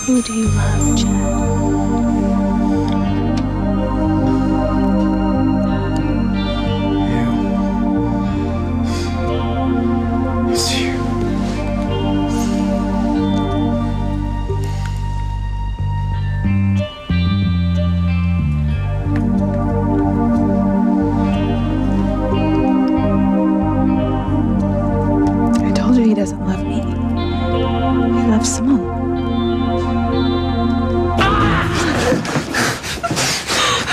Who do you love, Chad?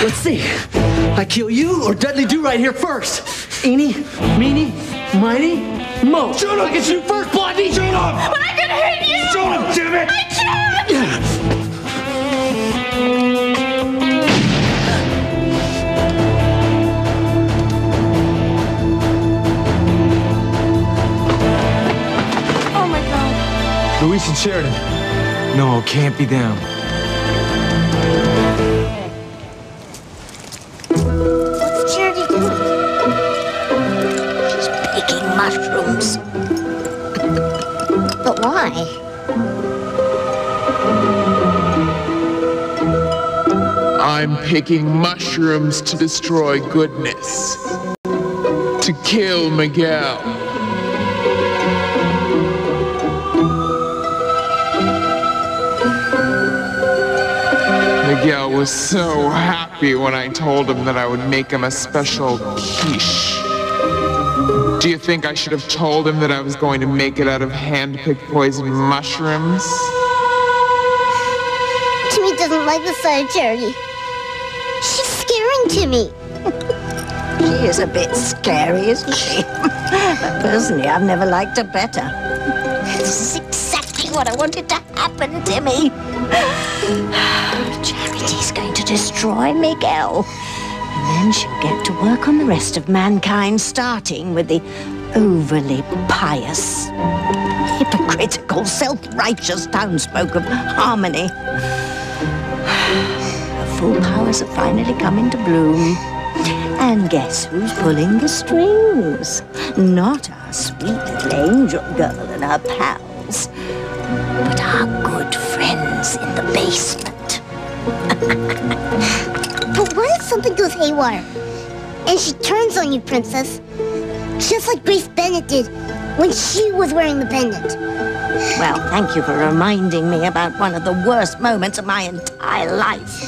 Let's see. I kill you or Dudley Do right here first. Eeny, meeny, miny, mo. Shoot him! I can shoot first, Blondie! Shoot him! But I can hit you! Shoot him, damn it! I can't! Oh my God. Luis and Sheridan. No, can't be them. What's Charity doing? She's picking mushrooms. But why? I'm picking mushrooms to destroy goodness. To kill Miguel. Miguel was so happy when I told him that I would make him a special quiche. Do you think I should have told him that I was going to make it out of hand-picked poisoned mushrooms? Timmy doesn't like the sight of Charity. She's scaring Timmy. She is a bit scary, isn't she? But personally, I've never liked her better. This is exactly what I wanted to happen, Timmy. Charity's going to destroy Miguel. And then she'll get to work on the rest of mankind, starting with the overly pious, hypocritical, self-righteous townsfolk of Harmony. Her full powers have finally come into bloom. And guess who's pulling the strings? Not our sweet little angel girl and her pals, but our good friends in the basement. But what if something goes haywire? And she turns on you, Princess. Just like Grace Bennett did when she was wearing the pendant. Well, thank you for reminding me about one of the worst moments of my entire life.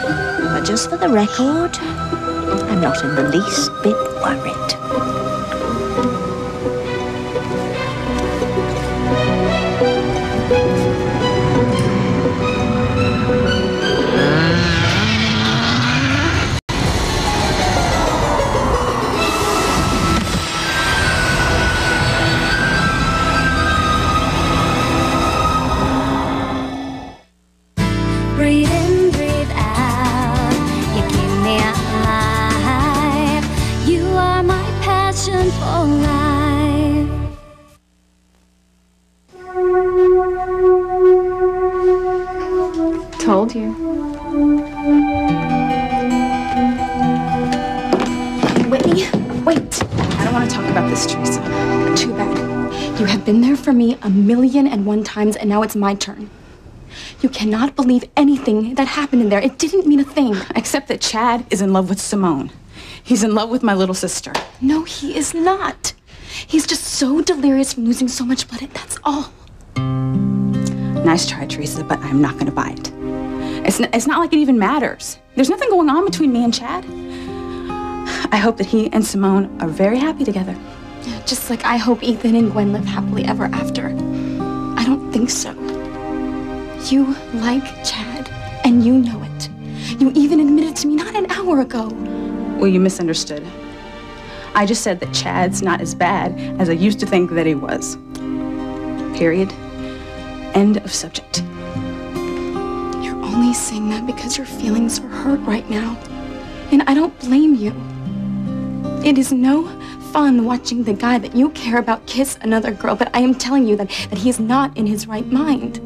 But just for the record, I'm not in the least bit worried. Breathe in, breathe out. You keep me alive. You are my passion for life. Told you. Whitney, wait. I don't want to talk about this, Teresa. Too bad. You have been there for me 1,000,001 times, and now it's my turn. You cannot believe anything that happened in there. It didn't mean a thing. Except that Chad is in love with Simone. He's in love with my little sister. No, he is not. He's just so delirious from losing so much blood, that's all. Nice try, Teresa, but I'm not going to buy it. It's not like it even matters. There's nothing going on between me and Chad. I hope that he and Simone are very happy together. Just like I hope Ethan and Gwen live happily ever after. I don't think so. You like Chad, and you know it. You even admitted to me not an hour ago. Well, you misunderstood. I just said that Chad's not as bad as I used to think that he was. Period. End of subject. You're only saying that because your feelings are hurt right now. And I don't blame you. It is no fun watching the guy that you care about kiss another girl, but I am telling you that he is not in his right mind.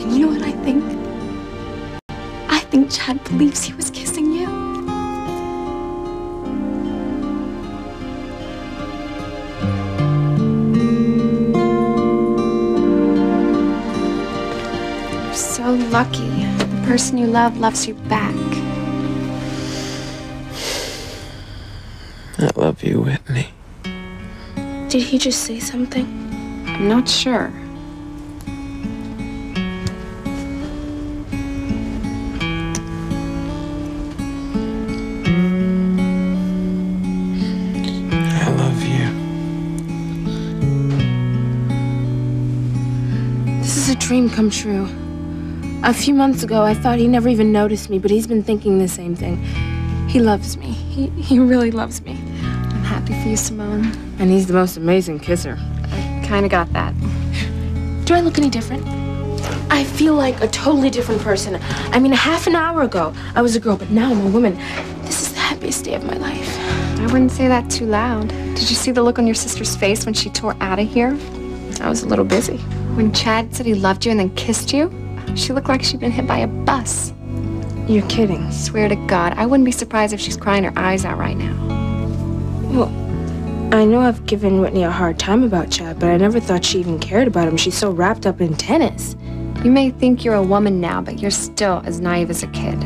And you know what I think? I think Chad believes he was kissing you. so lucky. The person you love loves you back. I love you, Whitney. Did he just say something? I'm not sure. I love you. This is a dream come true. A few months ago, I thought he never even noticed me, but he's been thinking the same thing. He loves me. He really loves me. I'm happy for you, Simone. And he's the most amazing kisser. I kind of got that. Do I look any different? I feel like a totally different person. I mean, half an hour ago, I was a girl, but now I'm a woman. This is the happiest day of my life. I wouldn't say that too loud. Did you see the look on your sister's face when she tore out of here? I was a little busy. When Chad said he loved you and then kissed you, she looked like she'd been hit by a bus. You're kidding. Swear to God, I wouldn't be surprised if she's crying her eyes out right now. Well, I know I've given Whitney a hard time about Chad, but I never thought she even cared about him. She's so wrapped up in tennis. You may think you're a woman now, but you're still as naive as a kid.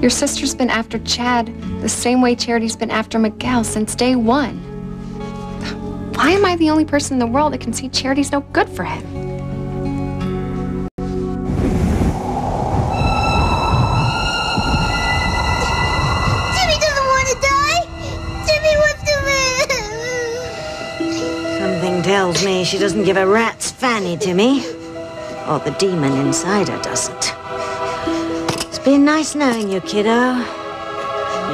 Your sister's been after Chad the same way Charity's been after Miguel since day one. Why am I the only person in the world that can see Charity's no good for him? Jimmy doesn't want to die. Jimmy wants to live. Something tells me she doesn't give a rat's fanny to me. Or the demon inside her doesn't. It's been nice knowing you, kiddo.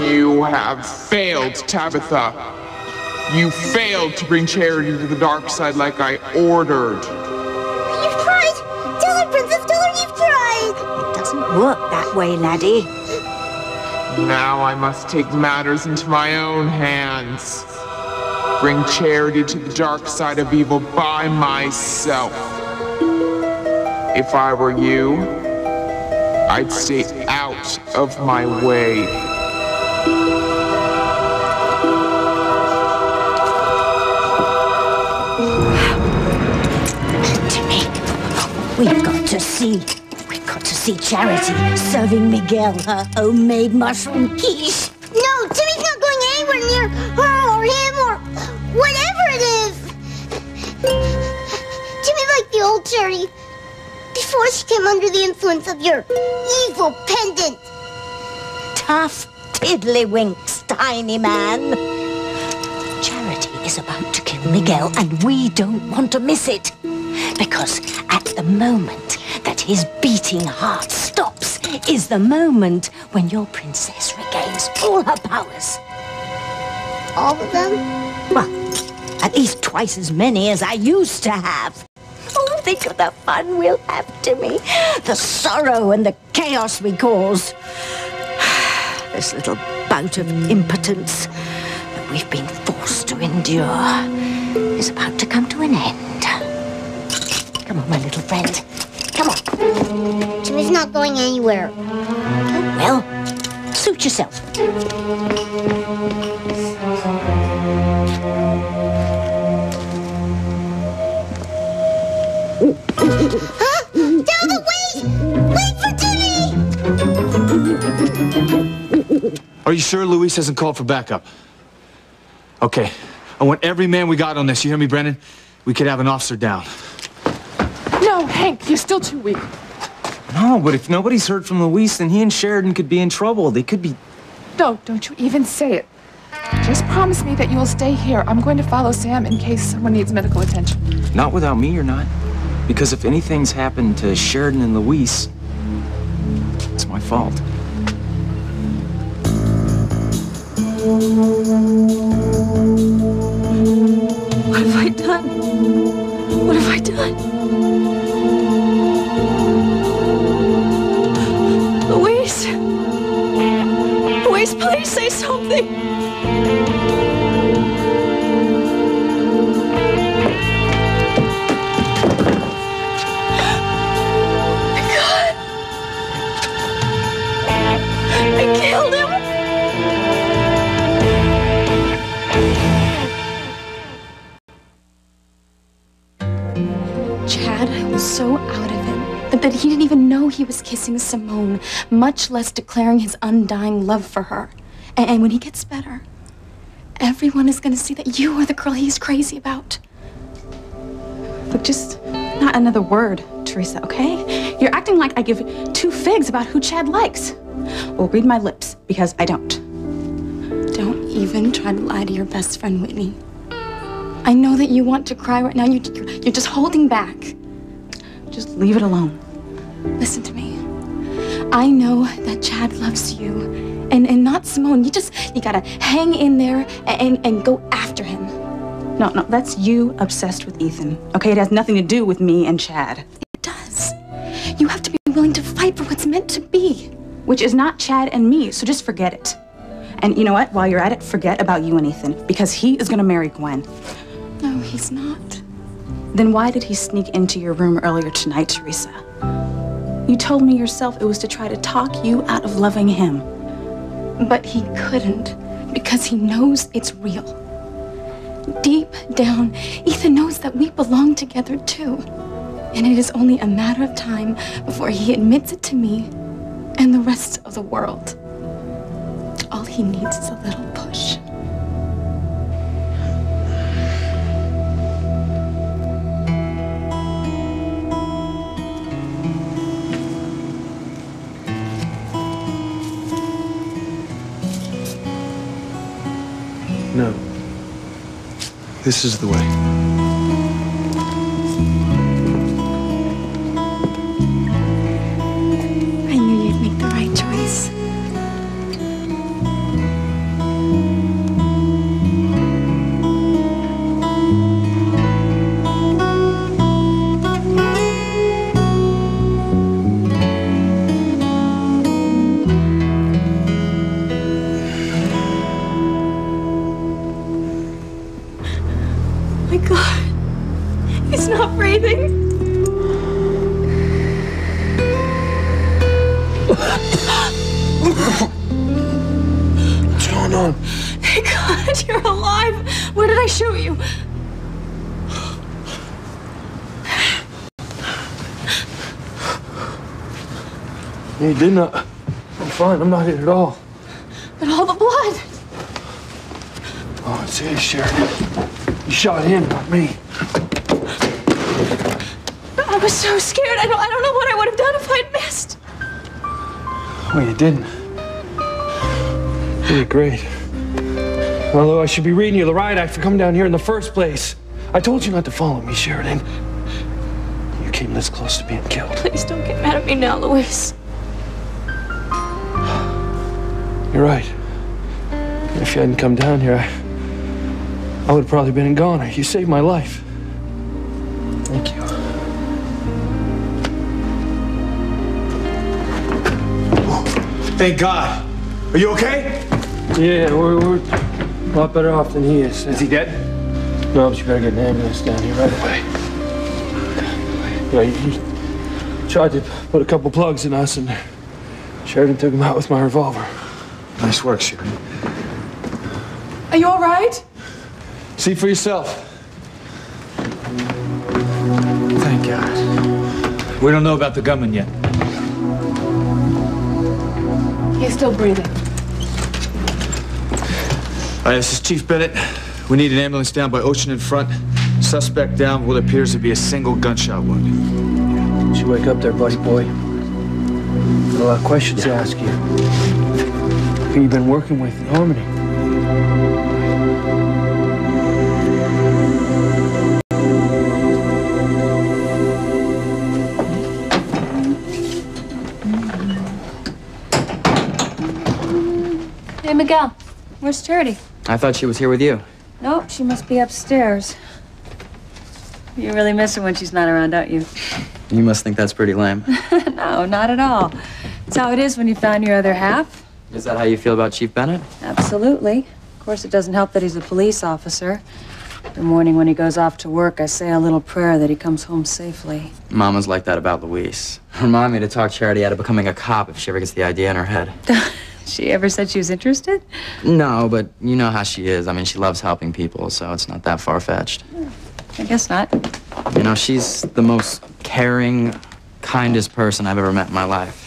You have failed, Tabitha. You failed to bring Charity to the dark side like I ordered. You've tried. Tell her, Princess. Tell her you've tried. It doesn't work that way, laddie. Now I must take matters into my own hands. Bring Charity to the dark side of evil by myself. If I were you, I'd stay out of my way. Timmy, we've got to see Charity serving Miguel her homemade mushroom quiche. No, Timmy's not going anywhere near her or him or whatever it is. Timmy liked the old Charity before she came under the influence of your evil pendant. Tough tiddlywinks, tiny man. Charity is about to kill Miguel, and we don't want to miss it. Because at the moment that his beating heart stops is the moment when your princess regains all her powers. All of them? Well, at least twice as many as I used to have. Oh, think of the fun we'll have, Timmy. The sorrow and the chaos we cause. This little bout of impotence that we've been forced to endure is about to come to an end. Come on, my little friend. Come on. Timmy's not going anywhere. Well, suit yourself. Huh? Zelda, wait! Wait for Timmy! Are you sure Luis hasn't called for backup? Okay. I want every man we got on this. You hear me, Brennan? We could have an officer down. No, Hank, you're still too weak. No, but if nobody's heard from Luis, then he and Sheridan could be in trouble. They could be... No, don't you even say it. Just promise me that you will stay here. I'm going to follow Sam in case someone needs medical attention. Not without me, you're not. Because if anything's happened to Sheridan and Luis, it's my fault. What have I done? What have I done? Luis? Luis, please say something. I killed him. Chad was so out of it. That he didn't even know he was kissing Simone, much less declaring his undying love for her. And when he gets better, everyone is going to see that you are the girl he's crazy about. Look, just not another word, Teresa, okay? You're acting like I give two figs about who Chad likes. Well, read my lips, because I don't. Don't even try to lie to your best friend, Whitney. I know that you want to cry right now. You're just holding back. Just leave it alone. Listen to me. I know that Chad loves you, and not Simone. You gotta hang in there and go after him. No, that's you obsessed with Ethan. Okay, it has nothing to do with me and Chad. It does. You have to be willing to fight for what's meant to be. Which is not Chad and me, so just forget it. And you know what? While you're at it, forget about you and Ethan, because he is gonna marry Gwen. No, he's not. Then why did he sneak into your room earlier tonight, Teresa? You told me yourself it was to try to talk you out of loving him. But he couldn't, because he knows it's real. Deep down, Ethan knows that we belong together too. And it is only a matter of time before he admits it to me and the rest of the world. All he needs is a little push. No. This is the way. I knew you'd make the right choice. Oh my God, he's not breathing. What's going on? Thank God you're alive. Where did I shoot you? You did not. I'm fine. I'm not hit at all. But all the blood. Oh, it's his, Sheridan. You shot him, not me. I was so scared. I don't know what I would have done if I'd missed. Well, you didn't. You did great. Although I should be reading you the riot act for coming down here in the first place. I told you not to follow me, Sheridan. You came this close to being killed. Please don't get mad at me now, Luis. You're right. If you hadn't come down here, I would have probably been a goner. You saved my life. Thank you. Thank God. Are you okay? Yeah, we're a lot better off than he is. Is he dead? No, but you better get an ambulance down here right away. Yeah, he tried to put a couple plugs in us, and Sheridan took him out with my revolver. Nice work, Sheridan. Are you all right? See for yourself. Thank God. We don't know about the gunman yet. He's still breathing. All right, this is Chief Bennett. We need an ambulance down by Ocean in front. Suspect down what appears to be a single gunshot wound. Did you wake up there, buddy boy? Got a lot of questions to ask you. Who you been working with in Harmony? Hey, Miguel. Where's Charity? I thought she was here with you. Nope, she must be upstairs. You really miss her when she's not around, don't you? You must think that's pretty lame. No, not at all. It's how it is when you found your other half. Is that how you feel about Chief Bennett? Absolutely. Of course, it doesn't help that he's a police officer. Every morning when he goes off to work, I say a little prayer that he comes home safely. Mama's like that about Luis. Remind me to talk Charity out of becoming a cop if she ever gets the idea in her head. She ever said she was interested? No, but you know how she is. I mean, she loves helping people, so it's not that far-fetched. I guess not. You know, she's the most caring, kindest person I've ever met in my life.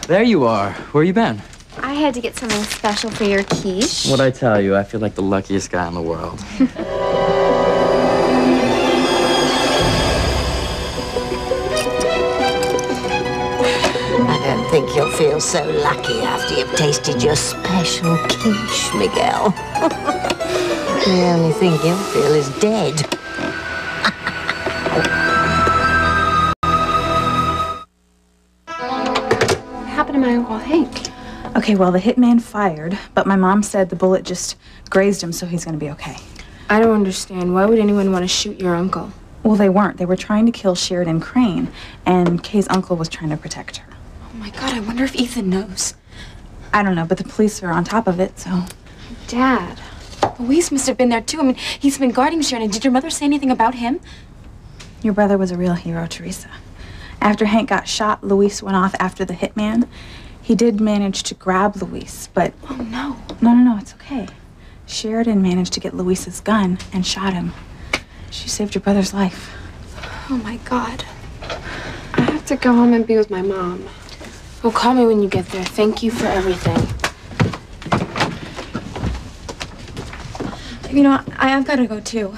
There you are. Where you been? I had to get something special for your quiche. What'd I tell you? I feel like the luckiest guy in the world. I don't think you'll feel so lucky after you've tasted your special quiche, Miguel. The only thing you'll feel is dead. What happened to my Uncle Hank? Okay, well, the hitman fired, but my mom said the bullet just grazed him, so he's gonna be okay. I don't understand. Why would anyone want to shoot your uncle? Well, they weren't. They were trying to kill Sheridan Crane, and Kay's uncle was trying to protect her. Oh my God, I wonder if Ethan knows. I don't know, but the police are on top of it, so... Dad. Luis must have been there too. I mean, he's been guarding Sheridan. Did your mother say anything about him? Your brother was a real hero, Teresa. After Hank got shot, Luis went off after the hitman. He did manage to grab Luis, but... Oh, no. No, it's okay. Sheridan managed to get Luis's gun and shot him. She saved your brother's life. Oh, my God. I have to go home and be with my mom. Well, call me when you get there. Thank you for everything. You know, I've got to go, too.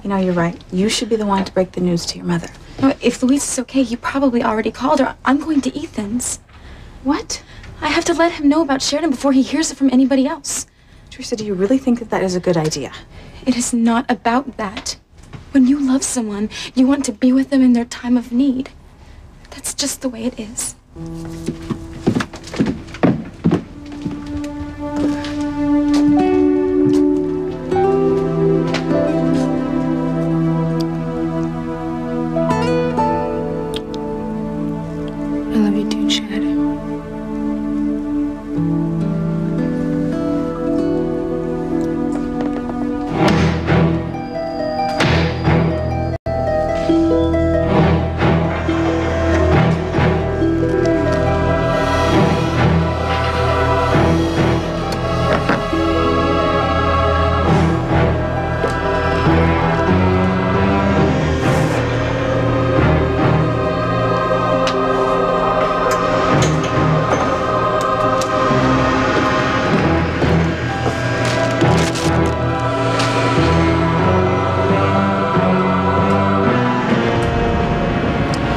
You know, you're right. You should be the one to break the news to your mother. No, if Luis is okay, you probably already called her. I'm going to Ethan's. What? I have to let him know about Sheridan before he hears it from anybody else. Teresa, do you really think that that is a good idea? It is not about that. When you love someone, you want to be with them in their time of need. That's just the way it is. I love you too, Chad.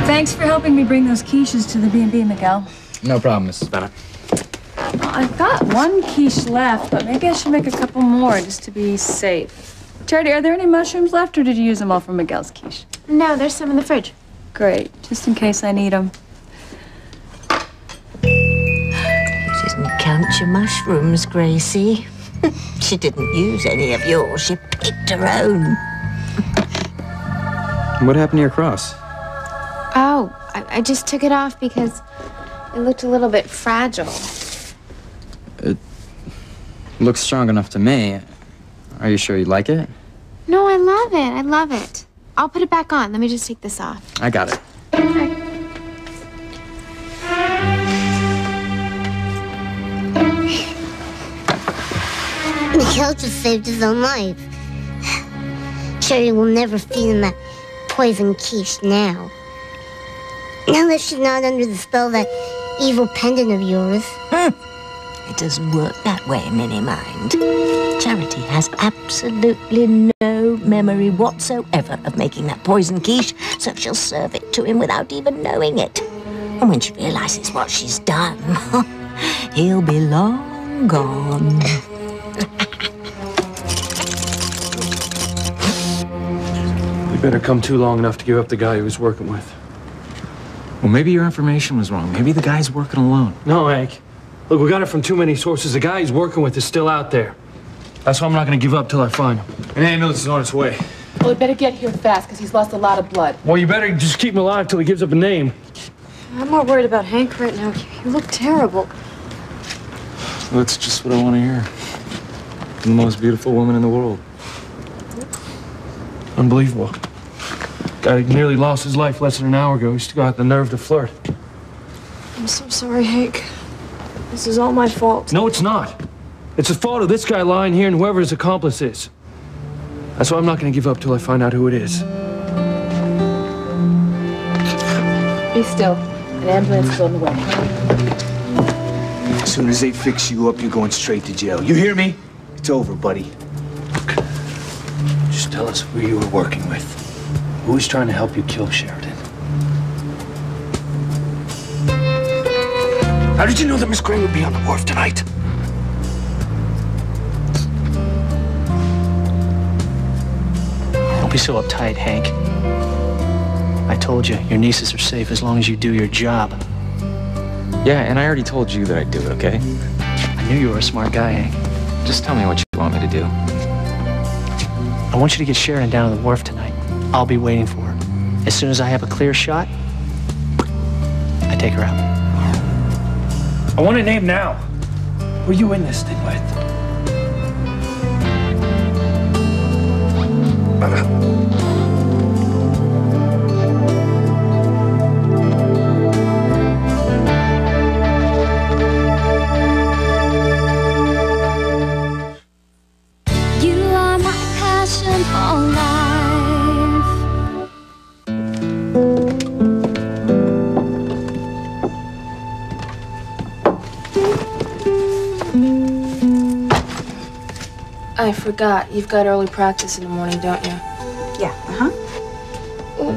Thanks for helping me bring those quiches to the B&B, Miguel. No problem, Mrs. Bennett. Well, I've got one quiche left, but maybe I should make a couple more just to be safe. Charity, are there any mushrooms left, or did you use them all from Miguel's quiche? No, there's some in the fridge. Great, just in case I need them. You didn't count your mushrooms, Gracie. She didn't use any of yours. She picked her own. What happened to your cross? Oh, I just took it off because it looked a little bit fragile. It looks strong enough to me. Are you sure you like it? No, I love it. I love it. I'll put it back on. Let me just take this off. I got it. Okay. Miguel just saved his own life. Cherry will never feed him that poison quiche now. Now that she's not under the spell of that evil pendant of yours. It doesn't work that way, Minnie Mind. Charity has absolutely no memory whatsoever of making that poison quiche, so she'll serve it to him without even knowing it. And when she realizes what she's done, he'll be long gone. You better come too long enough to give up the guy he was working with. Well, maybe your information was wrong. Maybe the guy's working alone. No, Hank. Look, we got it from too many sources. The guy he's working with is still out there. That's why I'm not going to give up till I find him. And I know this is on its way. Well, we better get here fast, because he's lost a lot of blood. Well, you better just keep him alive till he gives up a name. I'm more worried about Hank right now. You look terrible. That's just what I want to hear. The most beautiful woman in the world. Unbelievable. Guy nearly lost his life less than an hour ago. He still got the nerve to flirt. I'm so sorry, Hank. This is all my fault. No, it's not. It's the fault of this guy lying here and whoever his accomplice is. That's why I'm not going to give up till I find out who it is. Be still. An ambulance is on the way. As soon as they fix you up, you're going straight to jail. You hear me? It's over, buddy. Just tell us who you were working with. Who was trying to help you kill Sheridan? How did you know that Miss Gray would be on the wharf tonight? Don't be so uptight, Hank. I told you, your nieces are safe as long as you do your job. Yeah, and I already told you that I'd do it, okay? I knew you were a smart guy, Hank. Just tell me what you want me to do. I want you to get Sheridan down to the wharf tonight. I'll be waiting for her. As soon as I have a clear shot, I take her out. I want a name now. Who are you in this thing with? You are my passion for life. I forgot. You've got early practice in the morning, don't you? Yeah, uh-huh. Well,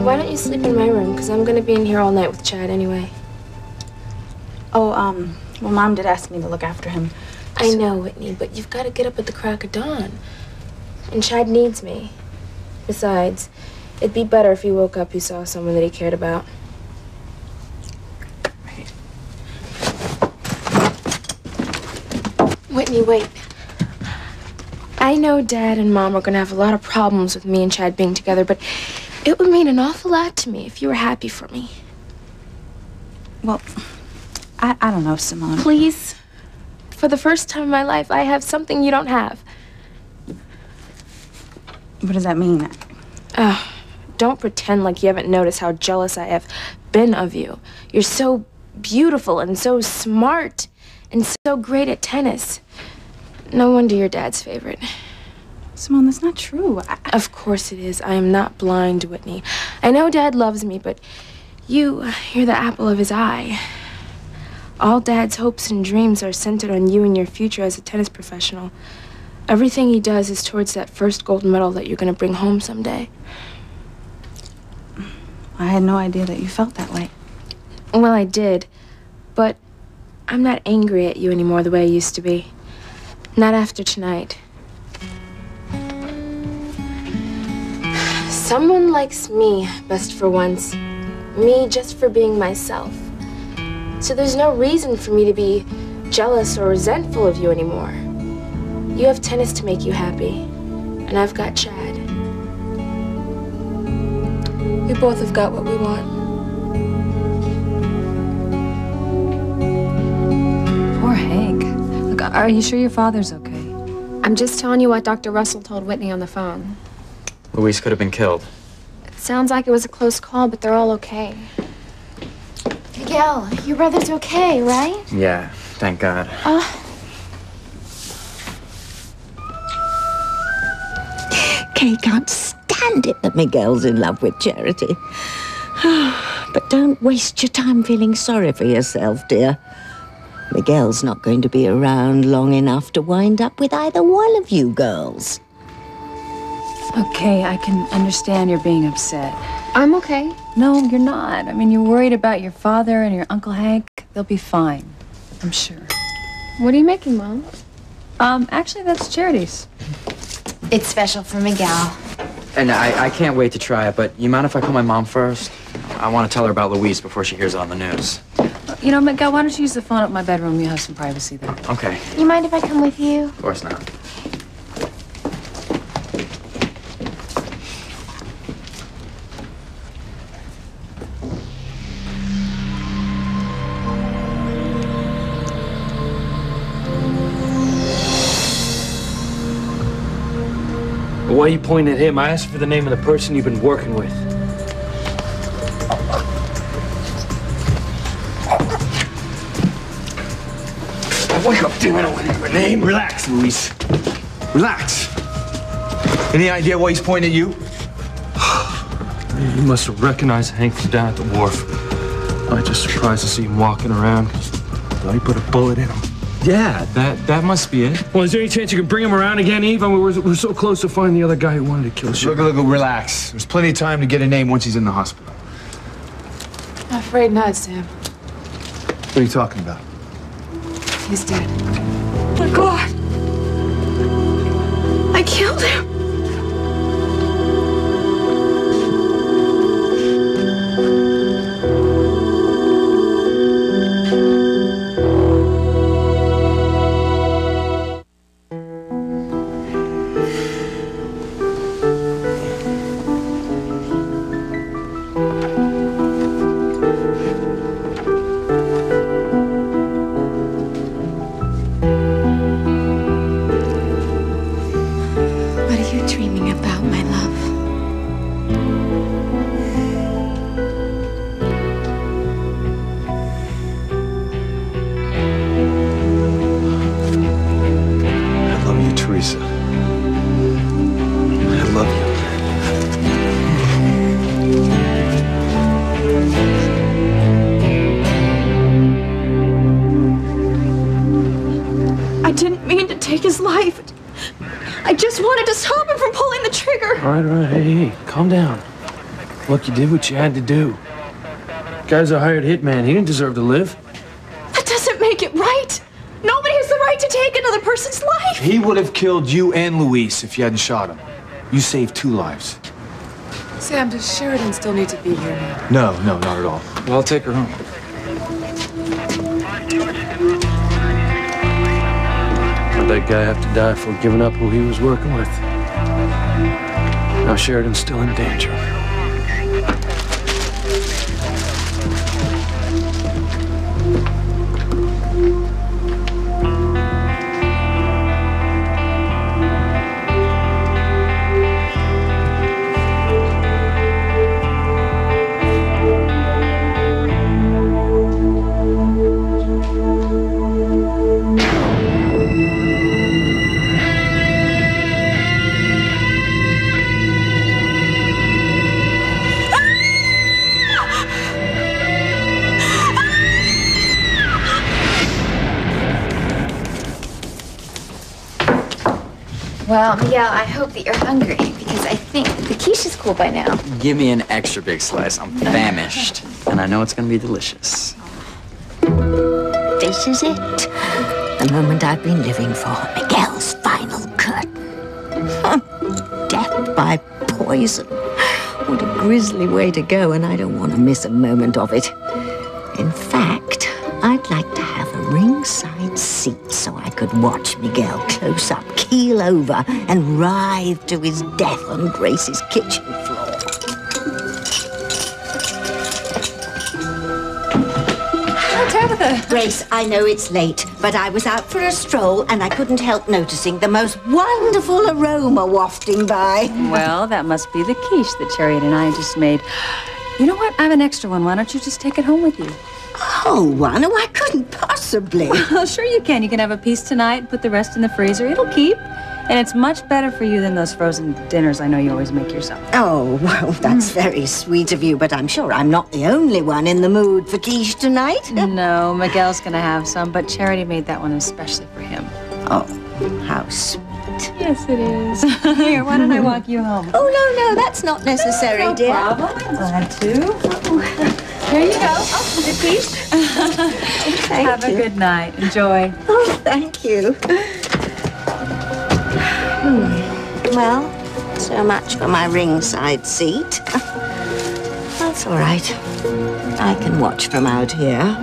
why don't you sleep in my room? Because I'm going to be in here all night with Chad anyway. Oh, well, Mom did ask me to look after him. I know, Whitney, but you've got to get up at the crack of dawn. And Chad needs me. Besides, it'd be better if he woke up he saw someone that he cared about. Whitney, wait. I know Dad and Mom are going to have a lot of problems with me and Chad being together, but it would mean an awful lot to me if you were happy for me. Well, I don't know, Simone. Please? For the first time in my life, I have something you don't have. What does that mean? Don't pretend like you haven't noticed how jealous I have been of you. You're so beautiful and so smart and so great at tennis. No wonder you're Dad's favorite. Simone, that's not true. Of course it is. I am not blind, Whitney. I know Dad loves me, but you're the apple of his eye. All Dad's hopes and dreams are centered on you and your future as a tennis professional. Everything he does is towards that first gold medal that you're going to bring home someday. I had no idea that you felt that way. Well, I did, but I'm not angry at you anymore the way I used to be. Not after tonight. Someone likes me best for once. Me just for being myself. So there's no reason for me to be jealous or resentful of you anymore. You have tennis to make you happy, and I've got Chad. We both have got what we want. Poor Hank. Look, are you sure your father's okay? I'm just telling you what Dr. Russell told Whitney on the phone. Luis could have been killed. It sounds like it was a close call, but they're all okay. Miguel, your brother's okay, right? Yeah, thank God. Kay can't stand it that Miguel's in love with Charity. But don't waste your time feeling sorry for yourself, dear. Miguel's not going to be around long enough to wind up with either one of you girls. Okay, I can understand you're being upset. I'm okay. No, you're not. I mean, you're worried about your father and your Uncle Hank. They'll be fine, I'm sure. What are you making, Mom? Actually, that's Charity's. It's special for Miguel. And I can't wait to try it, but you mind if I call my mom first? I want to tell her about Luis before she hears it on the news. You know, Miguel, why don't you use the phone up in my bedroom? You'll have some privacy there. Okay. You mind if I come with you? Of course not. Why are you pointing at him? I asked for the name of the person you've been working with. Wake up, damn it, I don't want your name. Relax, Luis. Relax. Any idea why he's pointing at you? He must have recognized Hank from down at the wharf. I'm just surprised to see him walking around. Thought he put a bullet in him. Yeah, that must be it. Well, is there any chance you can bring him around again, Eve? I mean, we're so close to finding the other guy who wanted to kill Sharon. Look, relax. There's plenty of time to get a name once he's in the hospital. I'm afraid not, Sam. What are you talking about? He's dead. Oh my God. I killed him. All right, hey, calm down. Look, you did what you had to do. Guy's a hired hitman. He didn't deserve to live. That doesn't make it right. Nobody has the right to take another person's life. He would have killed you and Luis if you hadn't shot him. You saved 2 lives. Sam, does Sheridan still need to be here now? No, not at all. Well, I'll take her home. How'd that guy have to die for giving up who he was working with? Now Sheridan's still in danger. Well, Miguel, I hope that you're hungry because I think the quiche is cool by now. Give me an extra big slice. I'm famished. And I know it's gonna be delicious. This is it. The moment I've been living for. Miguel's final curtain. Death by poison. What a grisly way to go, and I don't want to miss a moment of it. In fact, I'd like to have a ringside seat so I could watch Miguel close up, keel over, and writhe to his death on Grace's kitchen floor. Tabitha. Grace, I know it's late, but I was out for a stroll and I couldn't help noticing the most wonderful aroma wafting by. Well, that must be the quiche that Chariot and I just made. You know what? I have an extra one. Why don't you just take it home with you? Oh, one? Oh, I couldn't possibly. Well, sure you can. You can have a piece tonight and put the rest in the freezer. It'll keep. And it's much better for you than those frozen dinners I know you always make yourself. Oh, well, that's very sweet of you, but I'm sure I'm not the only one in the mood for quiche tonight. No, Miguel's gonna have some, but Charity made that one especially for him. Oh, how sweet. Yes, it is. Here, why don't I walk you home? Oh, no, that's not necessary, no dear. Problem. I'm glad to. Here you go. Oh, the quiche. Have a good night. Enjoy. Oh, thank you. Well, so much for my ringside seat. That's all right. I can watch from out here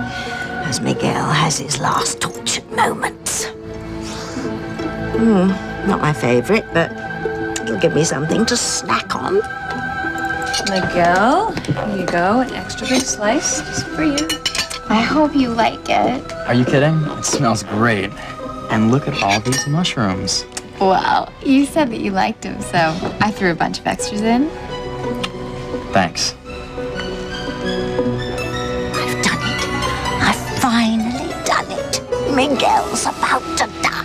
as Miguel has his last tortured moments. Not my favorite, but it'll give me something to snack on. Miguel, here you go. An extra big slice just for you. I hope you like it. Are you kidding? It smells great. And look at all these mushrooms. Well, you said that you liked him, so I threw a bunch of extras in. Thanks. I've done it. I've finally done it. Miguel's about to die.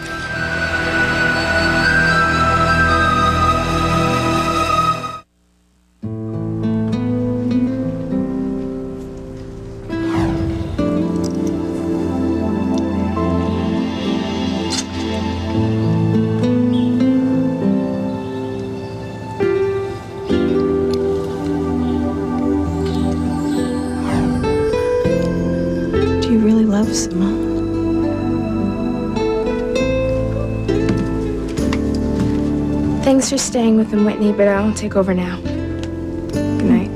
Simone. Thanks for staying with him, Whitney, but I'll take over now. Good night.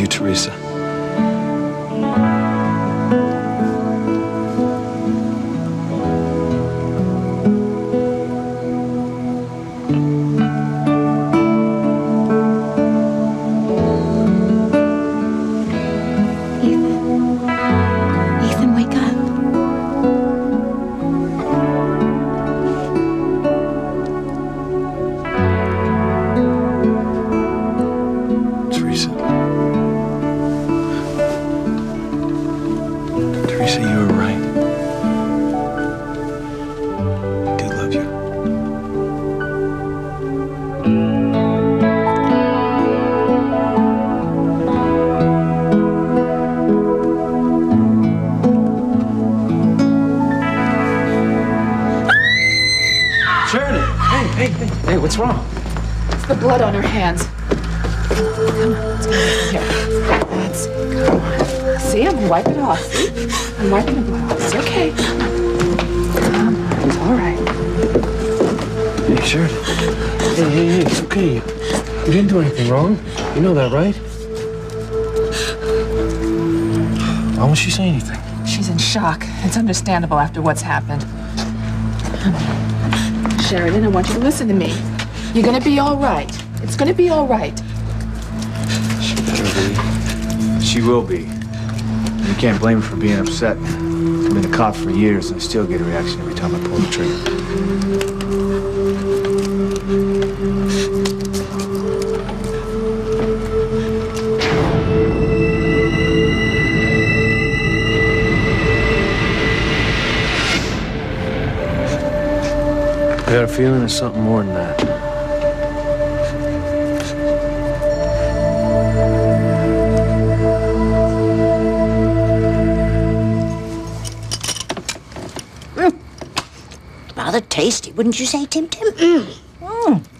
Teresa. Ethan, wake up. Teresa. Teresa, you were right. I do love you. Sheridan! Hey, what's wrong? It's the blood on her hands. Come on, let's get it here. That's it. Come on. See, I'm gonna wipe it off. See? I'm wiping the blood off. It's okay. Come on. It's all right. Hey, Sheridan. Hey, it's okay. You didn't do anything wrong. You know that, right? Why won't she say anything? She's in shock. It's understandable after what's happened. Sheridan, I want you to listen to me. You're gonna be all right. It's gonna be all right. She better be. She will be. You can't blame her for being upset. I've been a cop for years, and I still get a reaction every time I pull the trigger. I got a feeling it's something more than that. Rather tasty, wouldn't you say, Tim Tim?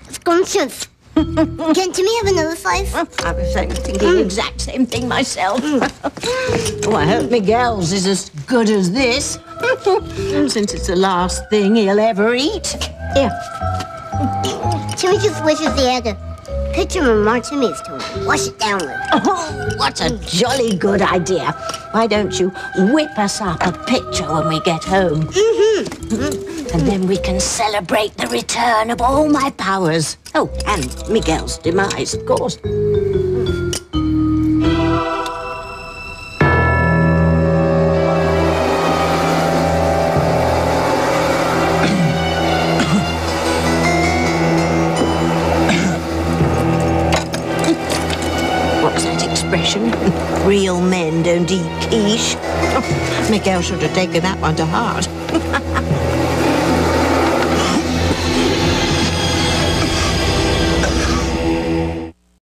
Scrumptious. Can Timmy have another slice? I was thinking the exact same thing myself. Oh, I hope Miguel's is as good as this. Since it's the last thing he'll ever eat. Here. Timmy just wishes he had a picture of Martinis to wash it down with. Oh, what a jolly good idea. Why don't you whip us up a picture when we get home? And then we can celebrate the return of all my powers. Oh, and Miguel's demise, of course. What's that expression? Real men don't eat quiche. Miguel should have taken that one to heart.